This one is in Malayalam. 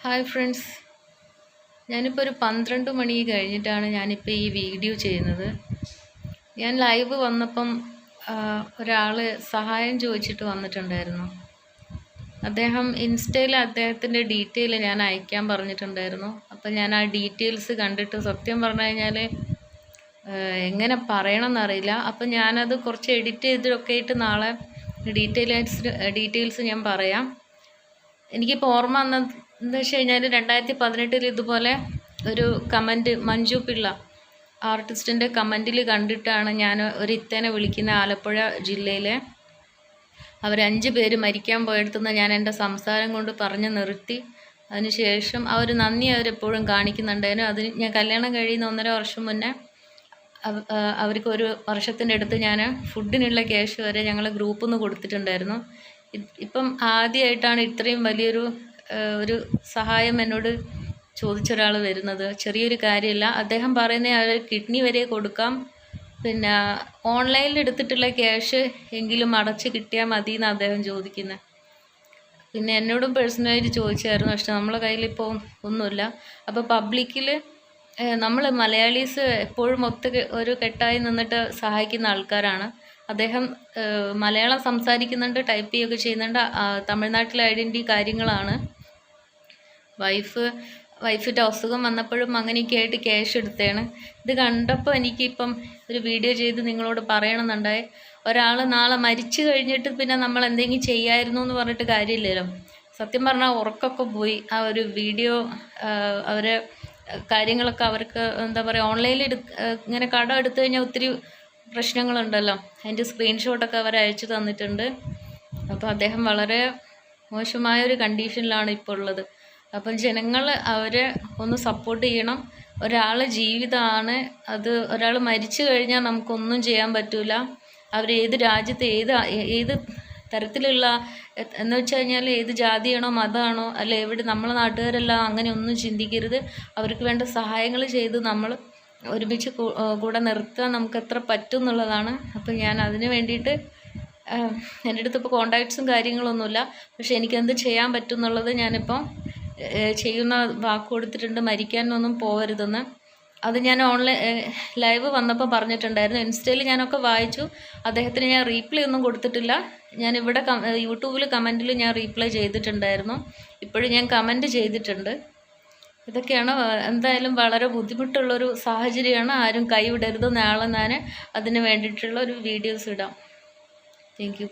ഹായ് ഫ്രണ്ട്സ്, ഞാനിപ്പോൾ ഒരു 12 മണി കഴിഞ്ഞിട്ടാണ് ഞാനിപ്പോൾ ഈ വീഡിയോ ചെയ്യുന്നത്. ഞാൻ ലൈവ് വന്നപ്പം ഒരാൾ സഹായം ചോദിച്ചിട്ട് വന്നിട്ടുണ്ടായിരുന്നു. അദ്ദേഹം ഇൻസ്റ്റയിൽ അദ്ദേഹത്തിൻ്റെ ഡീറ്റെയിൽ ഞാൻ അയക്കാൻ പറഞ്ഞിട്ടുണ്ടായിരുന്നു. അപ്പം ഞാൻ ആ ഡീറ്റെയിൽസ് കണ്ടിട്ട് സത്യം പറഞ്ഞു കഴിഞ്ഞാൽ എങ്ങനെ പറയണമെന്നറിയില്ല. അപ്പം ഞാനത് കുറച്ച് എഡിറ്റ് ചെയ്തൊക്കെ ആയിട്ട് നാളെ ഡീറ്റെയിൽസ് ഞാൻ പറയാം. എനിക്കിപ്പോൾ ഓർമ്മ എന്താ വെച്ച് കഴിഞ്ഞാൽ 2018 ഇതുപോലെ ഒരു കമൻറ്റ് മഞ്ജു പിള്ള ആർട്ടിസ്റ്റിൻ്റെ കമൻറ്റിൽ കണ്ടിട്ടാണ് ഞാൻ ഒരു ഇത്തേനെ വിളിക്കുന്ന ആലപ്പുഴ ജില്ലയിലെ അവർ 5 പേര് മരിക്കാൻ പോയെടുത്തുനിന്ന് ഞാൻ എൻ്റെ സംസാരം കൊണ്ട് പറഞ്ഞു നിർത്തി. അതിനുശേഷം ആ ഒരു നന്ദി അവരെപ്പോഴും കാണിക്കുന്നുണ്ടായിരുന്നു. അതിന് ഞാൻ കല്യാണം കഴിയുന്ന 1.5 വർഷം മുന്നേ അവർക്ക് 1 വർഷത്തിൻ്റെ അടുത്ത് ഞാൻ ഫുഡിനുള്ള ക്യാഷ് വരെ ഞങ്ങൾ ഗ്രൂപ്പിൽ നിന്ന് കൊടുത്തിട്ടുണ്ടായിരുന്നു. ഇപ്പം ആദ്യമായിട്ടാണ് ഇത്രയും വലിയൊരു ഒരു സഹായം എന്നോട് ചോദിച്ചൊരാൾ വരുന്നത്. ചെറിയൊരു കാര്യമല്ല. അദ്ദേഹം പറയുന്നത് അവർ കിഡ്നി വരെ കൊടുക്കാം, പിന്നെ ഓൺലൈനിൽ എടുത്തിട്ടുള്ള ക്യാഷ് എങ്കിലും അടച്ച് കിട്ടിയാൽ മതി എന്നാണ് അദ്ദേഹം ചോദിക്കുന്നത്. പിന്നെ എന്നോടും പേഴ്സണലായിട്ട് ചോദിച്ചായിരുന്നു. പക്ഷെ നമ്മളെ കയ്യിലിപ്പോൾ ഒന്നുമില്ല. അപ്പോൾ പബ്ലിക്കിൽ നമ്മൾ മലയാളീസ് എപ്പോഴും ഒരു കെട്ടായി നിന്നിട്ട് സഹായിക്കുന്ന ആൾക്കാരാണ്. അദ്ദേഹം മലയാളം സംസാരിക്കുന്നുണ്ട്, ടൈപ്പ് ചെയ്യുകയൊക്കെ ചെയ്യുന്നുണ്ട്. തമിഴ്നാട്ടിലെ ഐഡൻറ്റി കാര്യങ്ങളാണ്. വൈഫിൻ്റെ അസുഖം വന്നപ്പോഴും അങ്ങനെയൊക്കെ ആയിട്ട് ക്യാഷ് എടുത്തതാണ്. ഇത് കണ്ടപ്പോൾ എനിക്കിപ്പം ഒരു വീഡിയോ ചെയ്ത് നിങ്ങളോട് പറയണമെന്നുണ്ടായി. ഒരാൾ നാളെ മരിച്ചു കഴിഞ്ഞിട്ട് പിന്നെ നമ്മൾ എന്തെങ്കിലും ചെയ്യായിരുന്നു എന്ന് പറഞ്ഞിട്ട് കാര്യമില്ലല്ലോ. സത്യം പറഞ്ഞാൽ ഉറക്കമൊക്കെ പോയി. ആ ഒരു വീഡിയോ അവരെ കാര്യങ്ങളൊക്കെ അവർക്ക് എന്താ പറയുക, ഓൺലൈനിൽ ഇങ്ങനെ കടം എടുത്തു കഴിഞ്ഞാൽ ഒത്തിരി പ്രശ്നങ്ങളുണ്ടല്ലോ. അതിൻ്റെ സ്ക്രീൻഷോട്ടൊക്കെ അവർ അയച്ചു തന്നിട്ടുണ്ട്. അപ്പോൾ അദ്ദേഹം വളരെ മോശമായൊരു കണ്ടീഷനിലാണ് ഇപ്പോൾ ഉള്ളത്. അപ്പം ജനങ്ങൾ അവരെ ഒന്ന് സപ്പോർട്ട് ചെയ്യണം. ഒരാൾ ജീവിതമാണ് അത്. ഒരാൾ മരിച്ചു കഴിഞ്ഞാൽ നമുക്കൊന്നും ചെയ്യാൻ പറ്റില്ല. അവർ ഏത് രാജ്യത്ത് ഏത് തരത്തിലുള്ള എന്ന് വെച്ച് കഴിഞ്ഞാൽ ഏത് ജാതിയാണോ മതമാണോ അല്ലെ എവിടെ, നമ്മളെ നാട്ടുകാരെല്ലാം അങ്ങനെ ഒന്നും ചിന്തിക്കരുത്. അവർക്ക് വേണ്ട സഹായങ്ങൾ ചെയ്ത് നമ്മൾ ഒരുമിച്ച് കൂടെ നിർത്താൻ നമുക്ക് എത്ര പറ്റും എന്നുള്ളതാണ്. അപ്പം ഞാൻ അതിന് വേണ്ടിയിട്ട് എൻ്റെ അടുത്ത് ഇപ്പോൾ കോണ്ടാക്ട്സും കാര്യങ്ങളൊന്നുമില്ല. പക്ഷേ എനിക്കെന്ത് ചെയ്യാൻ പറ്റും എന്നുള്ളത് ഞാനിപ്പോൾ ചെയ്യുന്ന വാക്ക് കൊടുത്തിട്ടുണ്ട്. മരിക്കാനൊന്നും പോകരുതെന്ന്. അത് ഞാൻ ലൈവ് വന്നപ്പോൾ പറഞ്ഞിട്ടുണ്ടായിരുന്നു. ഇൻസ്റ്റയിൽ ഞാനൊക്കെ വായിച്ചു. അദ്ദേഹത്തിന് ഞാൻ റീപ്ലൈ ഒന്നും കൊടുത്തിട്ടില്ല. ഞാനിവിടെ യൂട്യൂബിൽ കമൻറ്റിൽ ഞാൻ റീപ്ലൈ ചെയ്തിട്ടുണ്ടായിരുന്നു. ഇപ്പോഴും ഞാൻ കമൻറ്റ് ചെയ്തിട്ടുണ്ട്. ഇതൊക്കെയാണ്. എന്തായാലും വളരെ ബുദ്ധിമുട്ടുള്ളൊരു സാഹചര്യമാണ്. ആരും കൈവിടരുത്. നാളെ ഞാൻ അതിന് വേണ്ടിയിട്ടുള്ള ഒരു വീഡിയോസ് ഇടാം. Thank you.